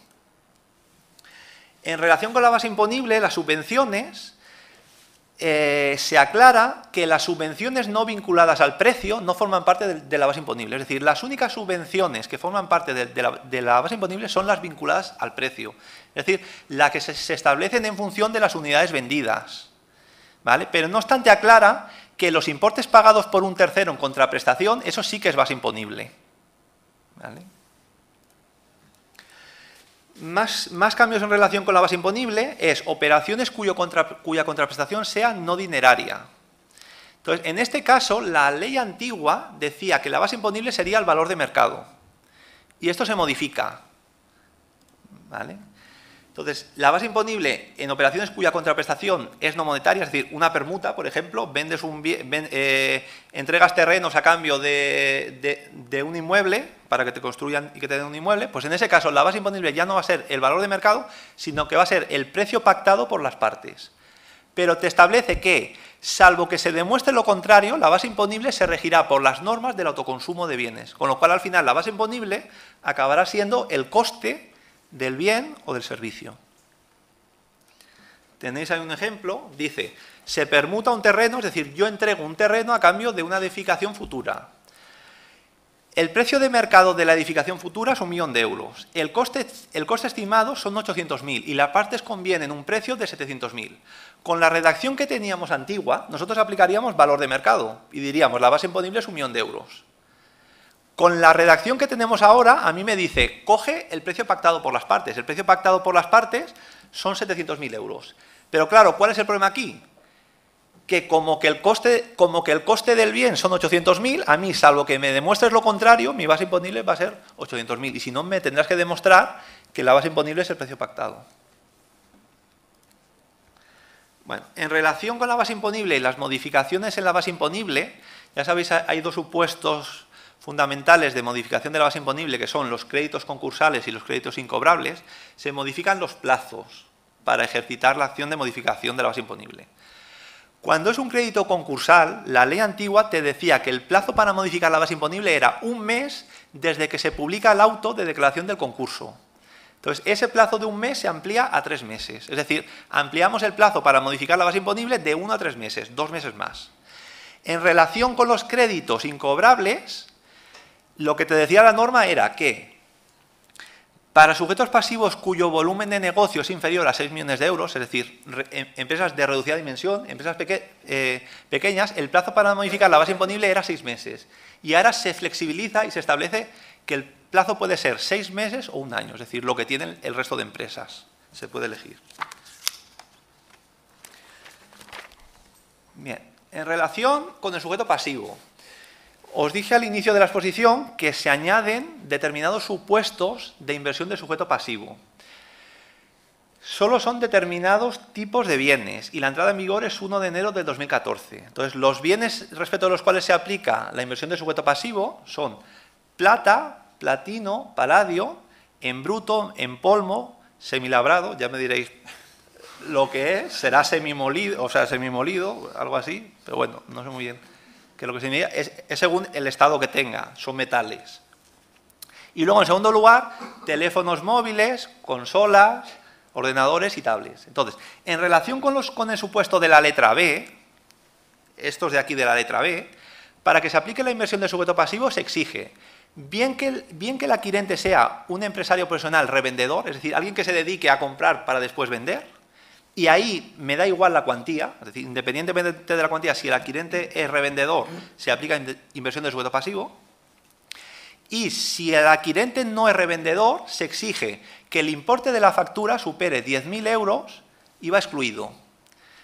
En relación con la base imponible, las subvenciones, se aclara que las subvenciones no vinculadas al precio no forman parte de la base imponible. Es decir, las únicas subvenciones que forman parte de la base imponible son las vinculadas al precio. Es decir, las que se establecen en función de las unidades vendidas, ¿vale? Pero no obstante aclara que los importes pagados por un tercero en contraprestación, eso sí que es base imponible, ¿vale? Más cambios en relación con la base imponible es operaciones cuya contraprestación sea no dineraria. Entonces, en este caso, la ley antigua decía que la base imponible sería el valor de mercado, y esto se modifica. ¿Vale? Entonces, la base imponible en operaciones cuya contraprestación es no monetaria, es decir, una permuta, por ejemplo, vendes un bien, entregas terrenos a cambio de un inmueble para que te construyan y que te den un inmueble, pues en ese caso la base imponible ya no va a ser el valor de mercado, sino que va a ser el precio pactado por las partes. Pero te establece que, salvo que se demuestre lo contrario, la base imponible se regirá por las normas del autoconsumo de bienes, con lo cual al final la base imponible acabará siendo el coste del bien o del servicio. Tenéis ahí un ejemplo, dice, se permuta un terreno, es decir, yo entrego un terreno a cambio de una edificación futura. El precio de mercado de la edificación futura es 1 millón de euros. El coste estimado son 800.000 y las partes convienen un precio de 700.000. Con la redacción que teníamos antigua, nosotros aplicaríamos valor de mercado y diríamos, la base imponible es 1 millón de euros. Con la redacción que tenemos ahora, a mí me dice, coge el precio pactado por las partes. El precio pactado por las partes son 700.000 euros. Pero claro, ¿cuál es el problema aquí? Que como que el coste del bien son 800.000, a mí, salvo que me demuestres lo contrario, mi base imponible va a ser 800.000. Y si no, me tendrás que demostrar que la base imponible es el precio pactado. Bueno, en relación con la base imponible y las modificaciones en la base imponible, ya sabéis, hay dos supuestos fundamentales de modificación de la base imponible, que son los créditos concursales y los créditos incobrables. Se modifican los plazos para ejercitar la acción de modificación de la base imponible. Cuando es un crédito concursal, la ley antigua te decía que el plazo para modificar la base imponible era 1 mes desde que se publica el auto de declaración del concurso. Entonces, ese plazo de 1 mes se amplía a 3 meses. Es decir, ampliamos el plazo para modificar la base imponible de 1 a 3 meses, 2 meses más. En relación con los créditos incobrables, lo que te decía la norma era que para sujetos pasivos cuyo volumen de negocio es inferior a 6 millones de euros, es decir, empresas de reducida dimensión, empresas pequeñas, el plazo para modificar la base imponible era 6 meses. Y ahora se flexibiliza y se establece que el plazo puede ser 6 meses o 1 año, es decir, lo que tienen el resto de empresas. Se puede elegir. Bien, en relación con el sujeto pasivo. Os dije al inicio de la exposición que se añaden determinados supuestos de inversión de sujeto pasivo. Solo son determinados tipos de bienes y la entrada en vigor es 1 de enero del 2014. Entonces, los bienes respecto a los cuales se aplica la inversión de sujeto pasivo son plata, platino, paladio, en bruto, en polvo, semilabrado, ya me diréis lo que es, será semimolido, o sea, semimolido, algo así, pero bueno, no sé muy bien. Que lo que significa es según el estado que tenga, son metales. Y luego, en segundo lugar, teléfonos móviles, consolas, ordenadores y tablets. Entonces, en relación con el supuesto de la letra B, estos de aquí de la letra B, para que se aplique la inversión de sujeto pasivo se exige bien que el adquirente sea un empresario profesional revendedor, es decir, alguien que se dedique a comprar para después vender. Y ahí me da igual la cuantía, es decir, independientemente de la cuantía, si el adquirente es revendedor, se aplica inversión de sujeto pasivo. Y si el adquirente no es revendedor, se exige que el importe de la factura supere 10.000 euros, IVA excluido.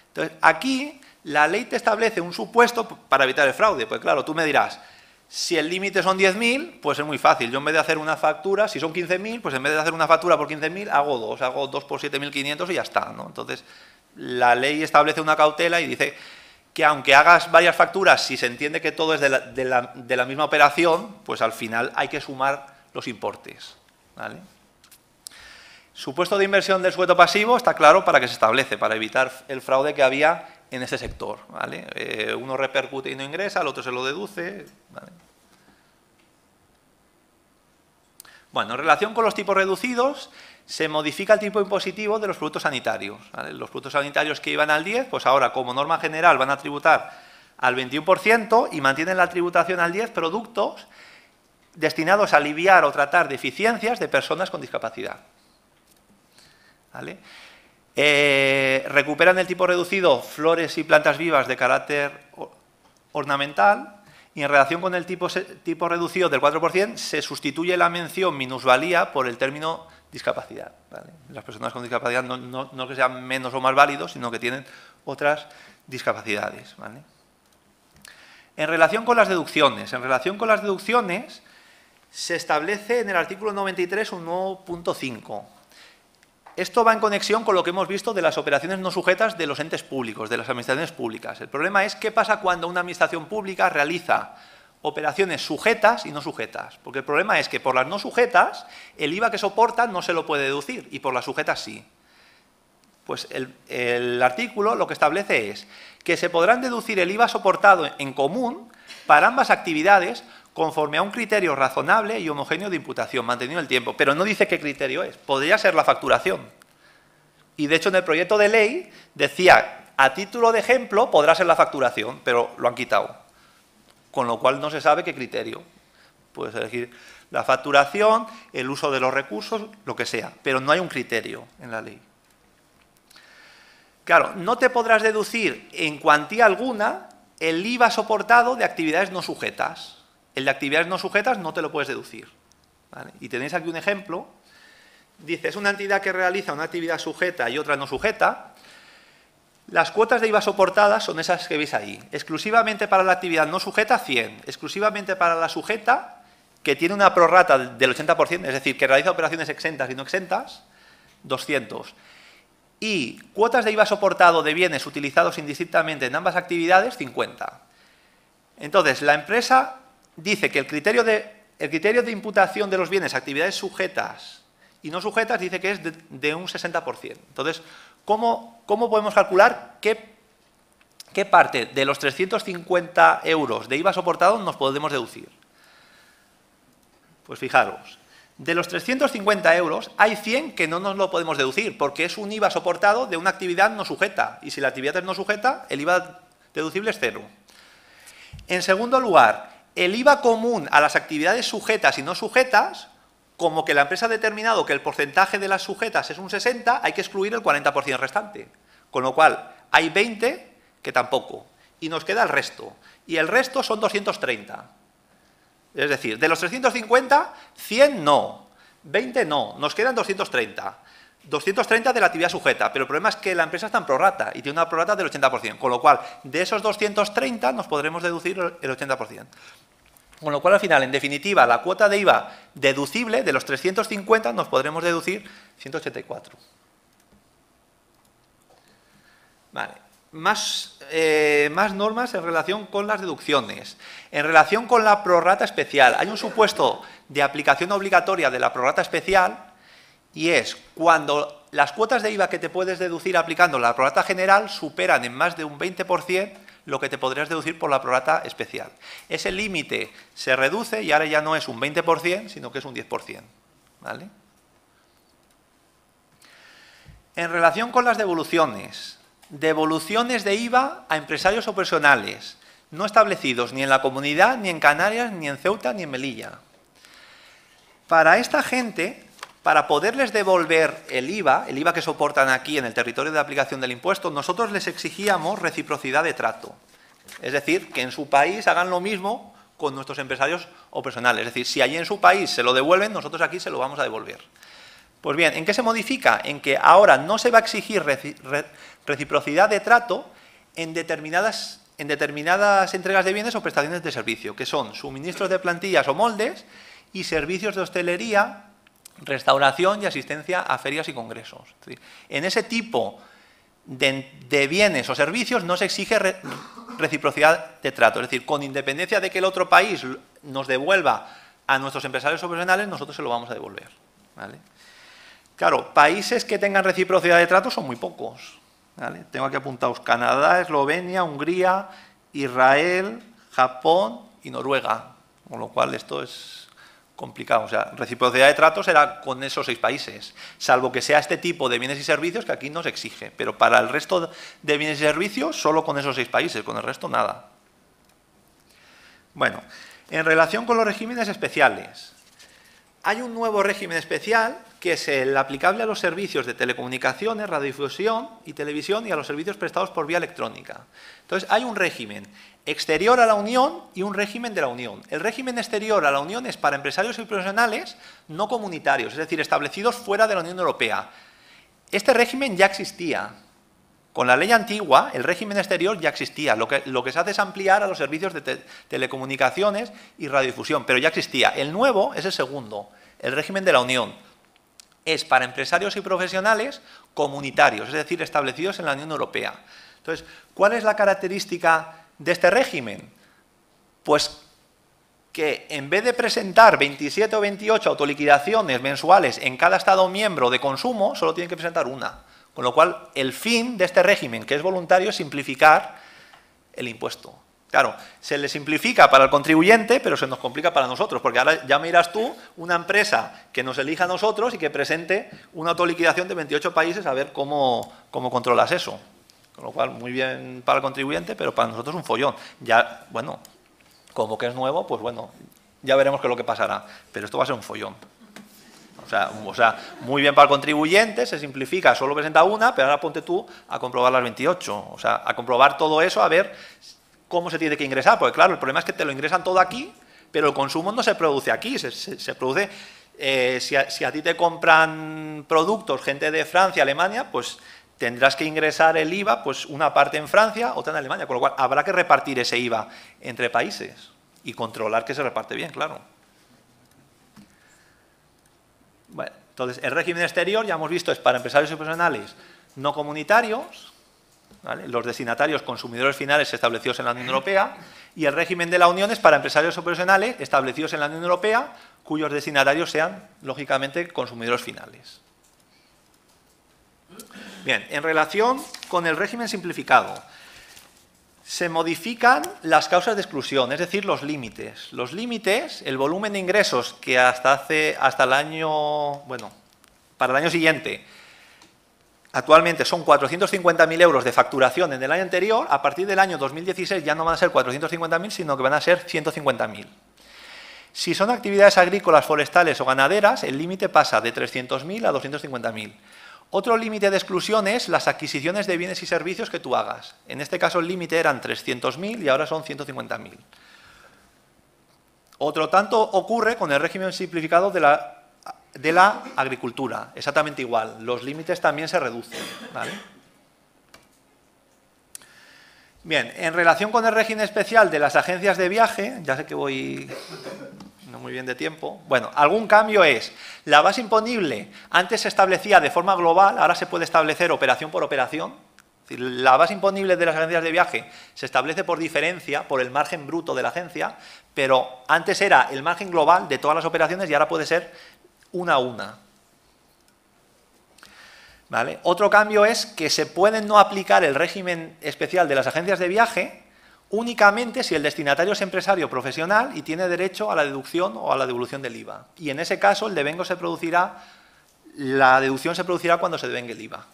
Entonces, aquí la ley te establece un supuesto para evitar el fraude. Pues claro, tú me dirás, si el límite son 10.000, pues es muy fácil. Yo en vez de hacer una factura, si son 15.000, pues en vez de hacer una factura por 15.000, hago dos por 7.500 y ya está, ¿no? Entonces, la ley establece una cautela y dice que aunque hagas varias facturas, si se entiende que todo es de la misma operación, pues al final hay que sumar los importes, ¿vale? Supuesto de inversión del sujeto pasivo está claro para qué se establece, para evitar el fraude que había en ese sector, ¿vale? Uno repercute y no ingresa, el otro se lo deduce, ¿vale? Bueno, en relación con los tipos reducidos, se modifica el tipo impositivo de los productos sanitarios, ¿vale? Los productos sanitarios que iban al 10, pues ahora como norma general van a tributar al 21% y mantienen la tributación al 10 productos destinados a aliviar o tratar deficiencias de personas con discapacidad, ¿vale? Recuperan el tipo reducido flores y plantas vivas de carácter ornamental y en relación con el tipo reducido del 4% se sustituye la mención minusvalía por el término discapacidad, ¿vale? Las personas con discapacidad no que sean menos o más válidos, sino que tienen otras discapacidades, ¿vale? En relación con las deducciones, se establece en el artículo 93 un nuevo punto 5. Esto va en conexión con lo que hemos visto de las operaciones no sujetas de los entes públicos, de las administraciones públicas. El problema es qué pasa cuando una administración pública realiza operaciones sujetas y no sujetas. Porque el problema es que por las no sujetas, el IVA que soporta no se lo puede deducir y por las sujetas sí. Pues el artículo lo que establece es que se podrán deducir el IVA soportado en común para ambas actividades conforme a un criterio razonable y homogéneo de imputación, mantenido el tiempo. Pero no dice qué criterio es. Podría ser la facturación. Y de hecho en el proyecto de ley decía, a título de ejemplo, podrá ser la facturación, pero lo han quitado. Con lo cual no se sabe qué criterio. Puedes elegir la facturación, el uso de los recursos, lo que sea. Pero no hay un criterio en la ley. Claro, no te podrás deducir en cuantía alguna el IVA soportado de actividades no sujetas. El de actividades no sujetas no te lo puedes deducir, ¿vale? Y tenéis aquí un ejemplo. Dice, es una entidad que realiza una actividad sujeta y otra no sujeta. Las cuotas de IVA soportadas son esas que veis ahí. Exclusivamente para la actividad no sujeta, 100. Exclusivamente para la sujeta, que tiene una prorrata del 80%, es decir, que realiza operaciones exentas y no exentas, 200. Y cuotas de IVA soportado de bienes utilizados indistintamente en ambas actividades, 50. Entonces, la empresa dice que el criterio de imputación de los bienes, actividades sujetas y no sujetas, dice que es de un 60%. Entonces, ¿cómo podemos calcular qué parte de los 350 euros de IVA soportado nos podemos deducir? Pues fijaros, de los 350 euros hay 100 que no nos lo podemos deducir porque es un IVA soportado de una actividad no sujeta. Y si la actividad es no sujeta, el IVA deducible es 0. En segundo lugar, el IVA común a las actividades sujetas y no sujetas, como que la empresa ha determinado que el porcentaje de las sujetas es un 60, hay que excluir el 40% restante. Con lo cual, hay 20 que tampoco. Y nos queda el resto. Y el resto son 230. Es decir, de los 350, 100 no, 20 no, nos quedan 230. 230 de la actividad sujeta, pero el problema es que la empresa está en prorrata y tiene una prorrata del 80%, con lo cual de esos 230 nos podremos deducir el 80%. Con lo cual al final, en definitiva, la cuota de IVA deducible de los 350 nos podremos deducir 184. Vale. Más normas en relación con las deducciones. En relación con la prorrata especial, hay un supuesto de aplicación obligatoria de la prorrata especial y es cuando las cuotas de IVA que te puedes deducir aplicando la prorrata general superan en más de un 20% lo que te podrías deducir por la prorrata especial. Ese límite se reduce y ahora ya no es un 20%, sino que es un 10%. ¿Vale? En relación con las devoluciones de IVA a empresarios o personales no establecidos ni en la Comunidad, ni en Canarias, ni en Ceuta, ni en Melilla. Para esta gente, para poderles devolver el IVA que soportan aquí en el territorio de aplicación del impuesto, nosotros les exigíamos reciprocidad de trato. Es decir, que en su país hagan lo mismo con nuestros empresarios o personales. Es decir, si allí en su país se lo devuelven, nosotros aquí se lo vamos a devolver. Pues bien, ¿en qué se modifica? En que ahora no se va a exigir reciprocidad de trato en determinadas entregas de bienes o prestaciones de servicio, que son suministros de plantillas o moldes y servicios de hostelería, restauración y asistencia a ferias y congresos. En ese tipo de bienes o servicios no se exige reciprocidad de trato, es decir, con independencia de que el otro país nos devuelva a nuestros empresarios o profesionales, nosotros se lo vamos a devolver. ¿Vale? Claro, países que tengan reciprocidad de trato son muy pocos. ¿Vale? Tengo aquí apuntados Canadá, Eslovenia, Hungría, Israel, Japón y Noruega, con lo cual esto es complicado. O sea, reciprocidad de trato será con esos 6 países, salvo que sea este tipo de bienes y servicios que aquí no se exige, pero para el resto de bienes y servicios solo con esos 6 países, con el resto nada. Bueno, en relación con los regímenes especiales, hay un nuevo régimen especial que es el aplicable a los servicios de telecomunicaciones, radiodifusión y televisión y a los servicios prestados por vía electrónica. Entonces, hay un régimen exterior a la Unión y un régimen de la Unión. El régimen exterior a la Unión es para empresarios y profesionales no comunitarios, es decir, establecidos fuera de la Unión Europea. Este régimen ya existía. Con la ley antigua, el régimen exterior ya existía. Lo que se hace es ampliar a los servicios de telecomunicaciones y radiodifusión, pero ya existía. El nuevo es el segundo, el régimen de la Unión. Es para empresarios y profesionales comunitarios, es decir, establecidos en la Unión Europea. Entonces, ¿cuál es la característica de este régimen? Pues que en vez de presentar 27 o 28 autoliquidaciones mensuales en cada Estado miembro de consumo, solo tienen que presentar una. Con lo cual, el fin de este régimen, que es voluntario, es simplificar el impuesto. Claro, se le simplifica para el contribuyente, pero se nos complica para nosotros, porque ahora ya miras tú una empresa que nos elija a nosotros y que presente una autoliquidación de 28 países a ver cómo controlas eso. Con lo cual, muy bien para el contribuyente, pero para nosotros un follón. Ya, bueno, como que es nuevo, pues bueno, ya veremos qué es lo que pasará, pero esto va a ser un follón. O sea, muy bien para el contribuyente, se simplifica, solo presenta una, pero ahora ponte tú a comprobar las 28. O sea, a comprobar todo eso, a ver cómo se tiene que ingresar. Porque claro, el problema es que te lo ingresan todo aquí, pero el consumo no se produce aquí, se produce... si a ti te compran productos, gente de Francia, Alemania, pues tendrás que ingresar el IVA, pues una parte en Francia, otra en Alemania. Con lo cual, habrá que repartir ese IVA entre países y controlar que se reparte bien, claro. Bueno, entonces, el régimen exterior, ya hemos visto, es para empresarios y profesionales no comunitarios, ¿vale? Los destinatarios consumidores finales establecidos en la Unión Europea, y el régimen de la Unión es para empresarios o profesionales establecidos en la Unión Europea, cuyos destinatarios sean, lógicamente, consumidores finales. Bien, en relación con el régimen simplificado, se modifican las causas de exclusión, es decir, los límites. Los límites, el volumen de ingresos que hasta el año, bueno, para el año siguiente, actualmente son 450.000 euros de facturación en el año anterior, a partir del año 2016 ya no van a ser 450.000, sino que van a ser 150.000. Si son actividades agrícolas, forestales o ganaderas, el límite pasa de 300.000 a 250.000. Otro límite de exclusión es las adquisiciones de bienes y servicios que tú hagas. En este caso el límite eran 300.000 y ahora son 150.000. Otro tanto ocurre con el régimen simplificado de la agricultura. Exactamente igual. Los límites también se reducen, ¿vale? Bien, en relación con el régimen especial de las agencias de viaje, ya sé que voy... no muy bien de tiempo. Bueno, algún cambio es, la base imponible antes se establecía de forma global, ahora se puede establecer operación por operación. Es decir, la base imponible de las agencias de viaje se establece por diferencia, por el margen bruto de la agencia, pero antes era el margen global de todas las operaciones y ahora puede ser una a una. ¿Vale? Otro cambio es que se puede no aplicar el régimen especial de las agencias de viaje únicamente si el destinatario es empresario profesional y tiene derecho a la deducción o a la devolución del IVA. Y en ese caso el devengo se producirá, la deducción se producirá cuando se devengue el IVA.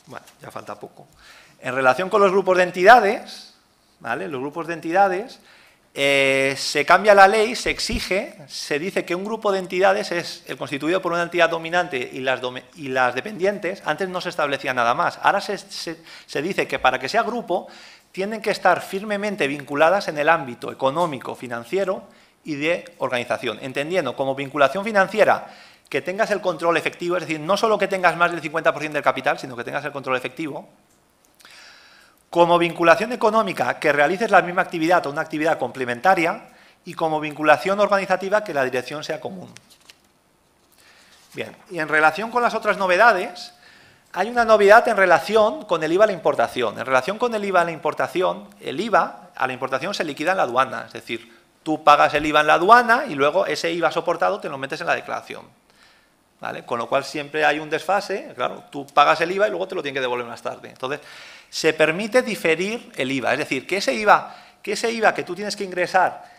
Bueno, ya falta poco. En relación con los grupos de entidades, ¿vale? Los grupos de entidades, se cambia la ley, se exige, se dice que un grupo de entidades es el constituido por una entidad dominante y las dependientes. Antes no se establecía nada más. Ahora se dice que para que sea grupo tienen que estar firmemente vinculadas en el ámbito económico, financiero y de organización. Entendiendo como vinculación financiera que tengas el control efectivo, es decir, no solo que tengas más del 50% del capital, sino que tengas el control efectivo. Como vinculación económica, que realices la misma actividad o una actividad complementaria, y como vinculación organizativa, que la dirección sea común. Bien, y en relación con las otras novedades, hay una novedad en relación con el IVA a la importación. En relación con el IVA a la importación, el IVA a la importación se liquida en la aduana, es decir, tú pagas el IVA en la aduana y luego ese IVA soportado te lo metes en la declaración. ¿Vale? Con lo cual siempre hay un desfase, claro, tú pagas el IVA y luego te lo tienen que devolver más tarde. Entonces, se permite diferir el IVA, es decir, que ese IVA que tú tienes que ingresar,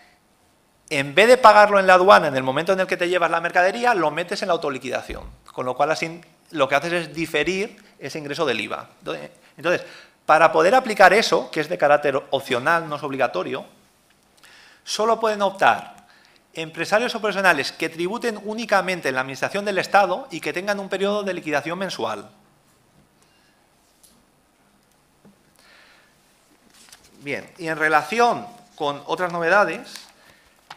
en vez de pagarlo en la aduana en el momento en el que te llevas la mercadería, lo metes en la autoliquidación, con lo cual así lo que haces es diferir ese ingreso del IVA. Entonces, para poder aplicar eso, que es de carácter opcional, no es obligatorio, solo pueden optar empresarios o profesionales que tributen únicamente en la administración del Estado y que tengan un periodo de liquidación mensual. Bien, y en relación con otras novedades,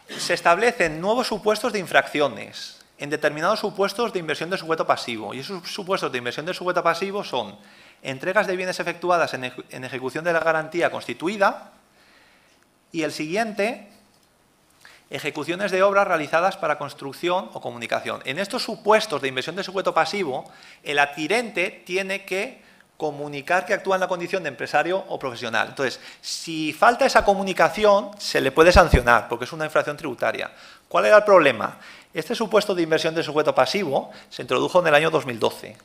se establecen nuevos supuestos de infracciones. en determinados supuestos de inversión de sujeto pasivo. Y esos supuestos de inversión de sujeto pasivo son entregas de bienes efectuadas en ejecución de la garantía constituida, y el siguiente, ejecuciones de obras realizadas para construcción o comunicación. En estos supuestos de inversión de sujeto pasivo, el adquirente tiene que comunicar que actúa en la condición de empresario o profesional. Entonces, si falta esa comunicación, se le puede sancionar, porque es una infracción tributaria. ¿Cuál era el problema? Este supuesto de inversión de sujeto pasivo se introdujo en el año 2012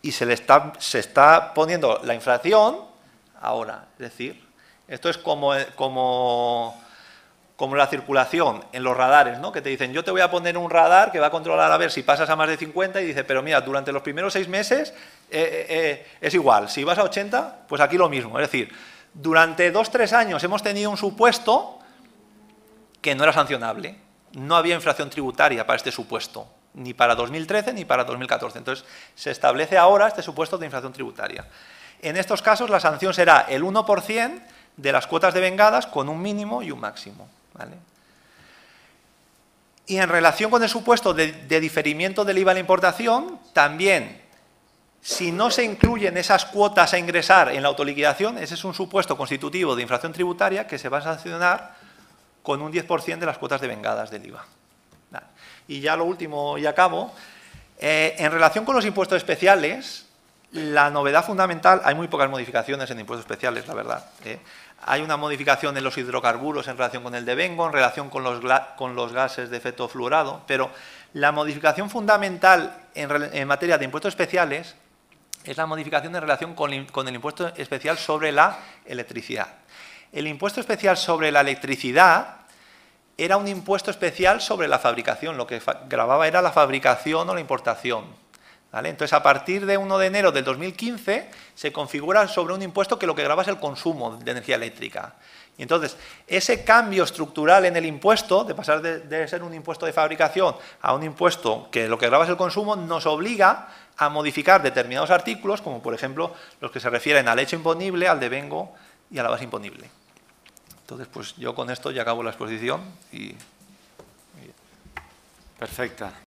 y se está poniendo la infracción ahora. Es decir, esto es como la circulación en los radares, ¿no? Que te dicen, yo te voy a poner un radar que va a controlar a ver si pasas a más de 50 y dice, pero mira, durante los primeros 6 meses es igual, si vas a 80, pues aquí lo mismo. Es decir, durante 2-3 años hemos tenido un supuesto que no era sancionable. No había infracción tributaria para este supuesto, ni para 2013 ni para 2014. Entonces, se establece ahora este supuesto de infracción tributaria. En estos casos, la sanción será el 1% de las cuotas devengadas con un mínimo y un máximo. ¿Vale? Y en relación con el supuesto de diferimiento del IVA a la importación, también, si no se incluyen esas cuotas a ingresar en la autoliquidación, ese es un supuesto constitutivo de infracción tributaria que se va a sancionar con un 10% de las cuotas devengadas del IVA. ¿Vale? Y ya lo último, y acabo, en relación con los impuestos especiales, la novedad fundamental, hay muy pocas modificaciones en impuestos especiales, la verdad. Hay una modificación en los hidrocarburos en relación con el devengo, en relación con los gases de efecto fluorado, pero la modificación fundamental en materia de impuestos especiales es la modificación en relación con el impuesto especial sobre la electricidad. El impuesto especial sobre la electricidad era un impuesto especial sobre la fabricación, lo que gravaba era la fabricación o la importación. ¿Vale? Entonces, a partir de 1 de enero del 2015, se configura sobre un impuesto que lo que grava es el consumo de energía eléctrica. Y entonces, ese cambio estructural en el impuesto, de pasar de ser un impuesto de fabricación a un impuesto que lo que grava es el consumo, nos obliga a modificar determinados artículos, como por ejemplo los que se refieren al hecho imponible, al devengo y a la base imponible. Entonces, pues yo con esto ya acabo la exposición y... Perfecte.